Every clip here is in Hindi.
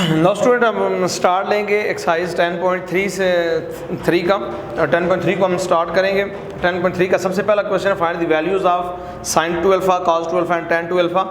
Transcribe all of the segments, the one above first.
नो स्टूडेंट, हम स्टार्ट लेंगे एक्सरसाइज 10.3 से 3 का। 10.3 को हम स्टार्ट करेंगे। 10.3 का सबसे पहला क्वेश्चन है find the values of sine 2 alpha, cos 2 alpha and tan 2 alpha.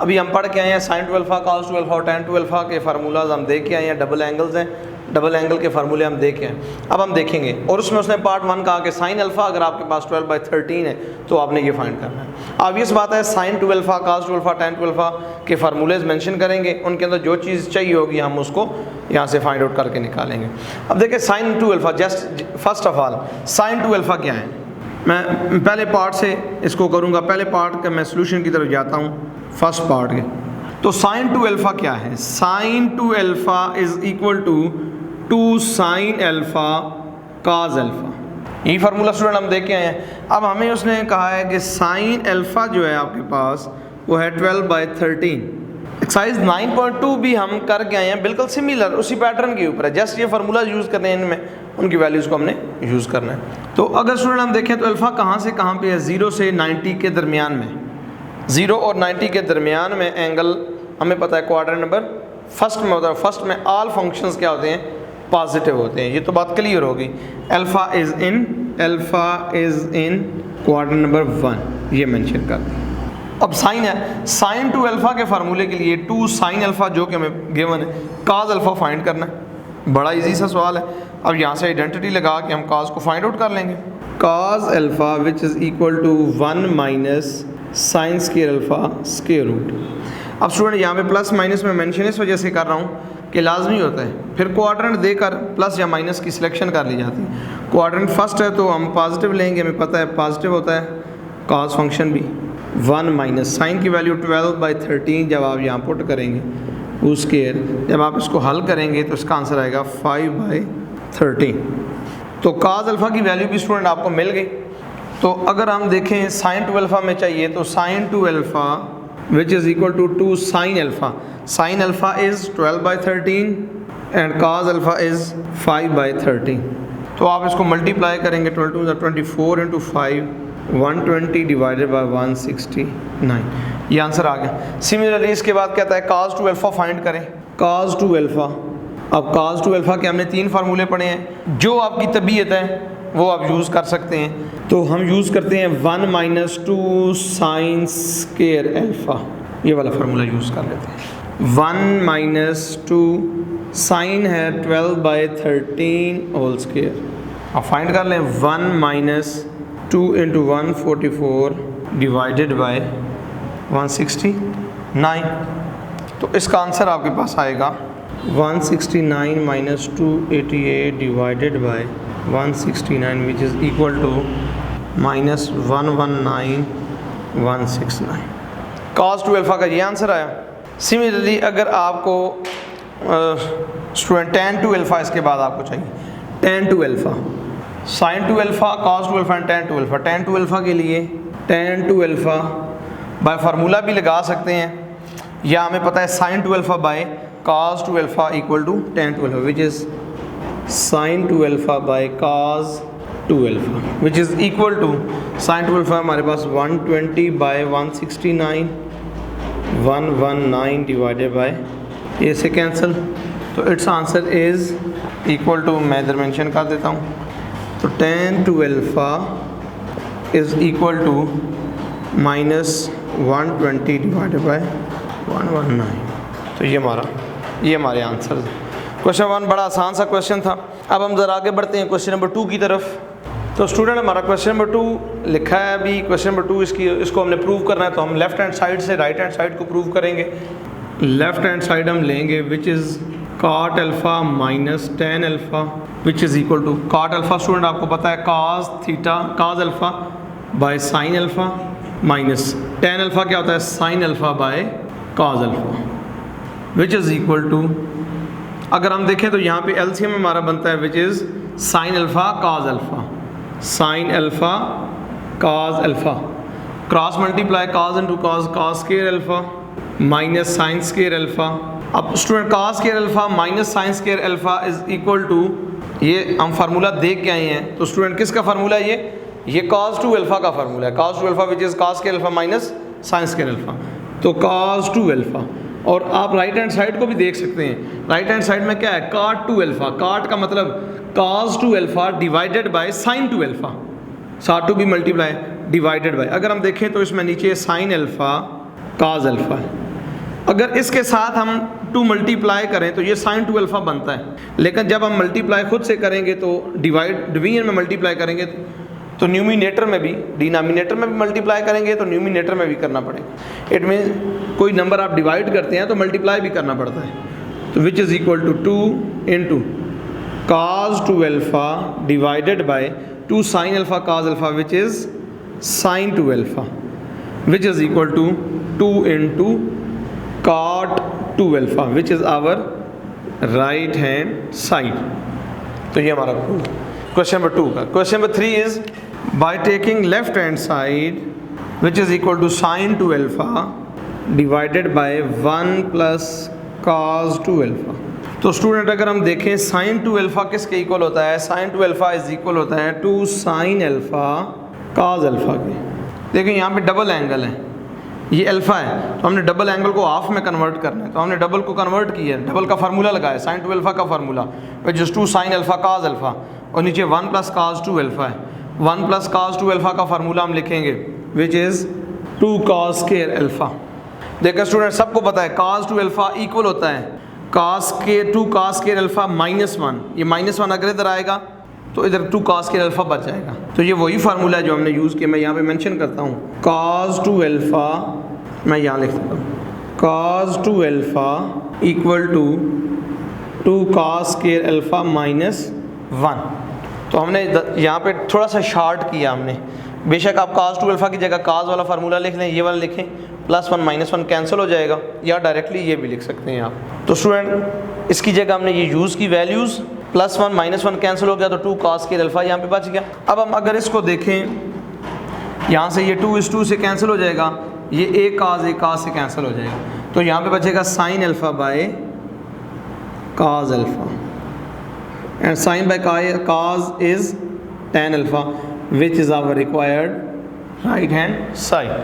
अभी हम पढ़ के आए हैं साइन 2 अल्फा, कॉस 2 अल्फा और tan 2 अल्फा के फार्मूलाज हम देख के आए हैं। डबल एंगल्स हैं, डबल एंगल के फार्मूले हम देख के आए। अब हम देखेंगे, और उसमें उसने पार्ट 1 कहा कि साइन अल्फा अगर आपके पास 12/13 है तो आपने ये फाइंड करना है। ऑब्वियस बात है, sine 2 alpha, cos 2 alpha, tan 2 alpha के फार्मूलेज मेंशन करेंगे, उनके अंदर जो चीज़ चाहिए होगी हम उसको यहाँ से फाइंड आउट करके निकालेंगे। अब देखिए sine 2 alpha, just first of all sine 2 alpha क्या है। मैं पहले पार्ट से इसको करूँगा, पहले पार्ट का मैं सोल्यूशन की तरफ जाता हूँ फर्स्ट पार्ट के। तो साइन 2 अल्फा क्या है? Sine 2 alpha is equal to 2 sine alpha cos alpha. यही फार्मूला स्टूडेंट हम देख के आए हैं। अब हमें उसने कहा है कि साइन अल्फा जो है आपके पास वो है 12/13। एक्सरसाइज 9.2 भी हम करके आए हैं, बिल्कुल सिमिलर उसी पैटर्न के ऊपर है। जस्ट ये फार्मूला यूज़ करने हैं, इनमें उनकी वैल्यूज़ को हमने यूज़ करना है। तो अगर स्टूडेंट हम देखें तो अल्फ़ा कहाँ से कहाँ पे है? 0 से 90 के दरमियान में। 0 और 90 के दरमियान में एंगल हमें पता है क्वाड्रेंट नंबर फर्स्ट में होता है। फर्स्ट में ऑल फंक्शंस क्या होते हैं? पॉजिटिव होते हैं। ये तो बात क्लियर होगी। Alpha is in quadrant number 1, ये मेंशन कर दें। अब साइन है, साइन 2 अल्फा के फार्मूले के लिए 2 साइन अल्फा जो कि हमें गिवन है, कॉस अल्फा फाइंड करना है। बड़ा इजी सा सवाल है। अब यहाँ से आइडेंटिटी लगा के हम कॉस को फाइंड आउट कर लेंगे। Cos alpha which is equal to 1 minus sine square alpha square root. अब स्टूडेंट यहाँ पे प्लस माइनस में मेंशन इस वजह से कर रहा हूँ कि लाजमी होता है, फिर क्वाड्रेंट देकर प्लस या माइनस की सिलेक्शन कर ली जाती है। क्वाड्रेंट फर्स्ट है तो हम पॉजिटिव लेंगे, हमें पता है पॉजिटिव होता है कॉस फंक्शन भी। 1 माइनस साइन की वैल्यू 12/13 जब आप यहाँ पुट करेंगे वो स्क्वायर, जब आप इसको हल करेंगे तो इसका आंसर आएगा 5/13। तो कॉस अल्फा की वैल्यू भी स्टूडेंट आपको मिल गई। तो अगर हम देखें साइन 2 अल्फा में चाहिए तो sine 2 alpha which is equal to 2 sine alpha. Sine alpha is 12/13 and cos alpha is 5/13। तो आप इसको मल्टीप्लाई करेंगे, 12 2 24 इंटू 5, 120 डिवाइडेड बाई 169, ये आंसर आ गया। सिमिलरली इसके बाद कहता है कॉस 2 अल्फा फाइंड करें। कॉस 2 अल्फा, अब कॉस 2 अल्फा के हमने 3 फार्मूले पढ़े हैं, जो आपकी तबीयत है वो आप यूज़ कर सकते हैं। तो हम यूज़ करते हैं 1 माइनस 2 साइन स्क्वायर अल्फा, ये वाला फार्मूला यूज़ कर लेते हैं। 1 माइनस 2 साइन है 12/13 होल स्क्वायर। अब फाइंड कर लें 1 माइनस 2 इंटू 144 डिवाइडेड बाय 169। तो इसका आंसर आपके पास आएगा 169 minus 288 divided by 169 which is equal to minus 119,169। Cos 2 alpha का ये आंसर आया। सिमिलरली अगर आपको स्टूडेंट tan 2 अल्फा इसके बाद आपको चाहिए, tan 2 alpha, sine 2 alpha, cos 2 alpha and tan 2 alpha. tan 2 alpha के लिए tan 2 अल्फा बाय फार्मूला भी लगा सकते हैं, या हमें पता है sine 2 alpha by cos 2 alpha equal to tan 2 alpha which is sine 2 alpha by cos 2 alpha which is equal to sine 2 alpha हमारे पास 120 बाय 169, 119 डिवाइडेड बाय, ये से कैंसिल, तो it's answer is equal to, मैं इधर मेंशन कर देता हूँ, तो tan 2 alpha is equal to minus 120 divided by 119। तो ये हमारे आंसर। क्वेश्चन 1 बड़ा आसान सा क्वेश्चन था। अब हम ज़रा आगे बढ़ते हैं क्वेश्चन नंबर 2 की तरफ। तो स्टूडेंट हमारा क्वेश्चन नंबर 2 लिखा है अभी। क्वेश्चन नंबर 2 इसको हमने प्रूव करना है, तो हम लेफ्ट हैंड साइड से राइट हैंड साइड को प्रूव करेंगे। लेफ्ट हैंड साइड हम लेंगे which is cot alpha minus tan alpha which is equal to, cot alpha student आपको पता है cos theta, cos alpha by sine alpha, minus tan alpha क्या होता है? Sine alpha by cos alpha which is equal to, अगर हम देखें तो यहाँ पे एलसीएम हमारा बनता है which is sine alpha cos alpha, sine alpha cos alpha, cross multiply cos into cos, cos square alpha minus sine square alpha. अब student cos square alpha minus sine square alpha is equal to, ये हम फार्मूला देख के आए हैं। तो स्टूडेंट किसका फार्मूला है ये कॉस 2 अल्फ़ा का फार्मूला है। Cos 2 alpha which is cos square alpha minus sine square alpha. तो कॉस 2 अल्फ़ा और आप राइट हैंड साइड को भी देख सकते हैं। राइट हैंड साइड में क्या है, cot 2 अल्फ़ा, cot का मतलब cos 2 alpha divided bye sin 2 alpha, साथ टू भी मल्टीप्लाई डिवाइडेड बाय, अगर हम देखें तो इसमें नीचे sin अल्फ़ा cos अल्फ़ा है। अगर इसके साथ हम 2 मल्टीप्लाई करें तो ये sin 2 अल्फ़ा बनता है, लेकिन जब हम मल्टीप्लाई खुद से करेंगे तो डिवीजन में मल्टीप्लाई करेंगे तो न्यूमिनेटर में भी, डिनोमिनेटर में भी मल्टीप्लाई करेंगे तो न्यूमिनेटर में भी करना पड़ेगा। इट मीन कोई नंबर आप डिवाइड करते हैं तो मल्टीप्लाई भी करना पड़ता है। तो which is equal to 2 into cos 2 alpha divided by 2 sin alpha cos alpha which is sin 2 alpha, which is equal to 2 into cot 2 alpha which is our right hand side. तो ये हमारा क्वेश्चन नंबर 2 का। Question number 3 is by taking left hand side which is equal to sin 2 alpha divided by 1 plus cos 2 alpha. तो स्टूडेंट अगर हम देखें sin 2 अल्फ़ा किसके इक्वल होता है, sin 2 अल्फ़ा इज़ इक्वल होता है 2 sin अल्फ़ा cos अल्फ़ा के। देखिए यहाँ पे डबल एंगल है, ये अल्फ़ा है तो हमने डबल एंगल को हाफ में कन्वर्ट करना है, तो हमने डबल को कन्वर्ट किया, डबल का फार्मूला लगाया sin 2 अल्फ़ा का formula which is 2 sin alpha cos alpha, और नीचे 1 प्लस cos 2 अल्फ़ा है। 1 प्लस cos 2 अल्फ़ा का फार्मूला हम लिखेंगे which is 2 cos square alpha. देखिए स्टूडेंट सबको पता है cos 2 अल्फ़ा इक्वल होता है 2 cos स्क्वायर अल्फ़ा -1, ये -1 अगर इधर आएगा तो इधर 2 cos स्क्वायर अल्फ़ा बच जाएगा। तो ये वही फार्मूला है जो हमने यूज़ किया, मैं यहाँ पे मेंशन करता हूँ cos 2 अल्फ़ा, मैं यहाँ लिख देता हूँ cos 2 alpha equal to 2 cos square alpha -1। तो हमने यहाँ पे थोड़ा सा शार्ट किया हमने, बेशक आप cos 2 अल्फ़ा की जगह cos वाला फार्मूला लिख लें, ये वाला लिखें, +1 -1 कैंसिल हो जाएगा, या डायरेक्टली ये भी लिख सकते हैं आप। तो स्टूडेंट इसकी जगह हमने ये यूज़ की वैल्यूज़, +1 -1 कैंसिल हो गया तो 2 cos स्क्वायर अल्फ़ा यहाँ पे बच गया। अब हम अगर इसको देखें यहाँ से ये 2 इस 2 से कैंसिल हो जाएगा, ये एक cos से कैंसिल हो जाएगा, तो यहाँ पे बचेगा sin alpha by cos alpha, and sin by cos is tan alpha which is our required right hand side।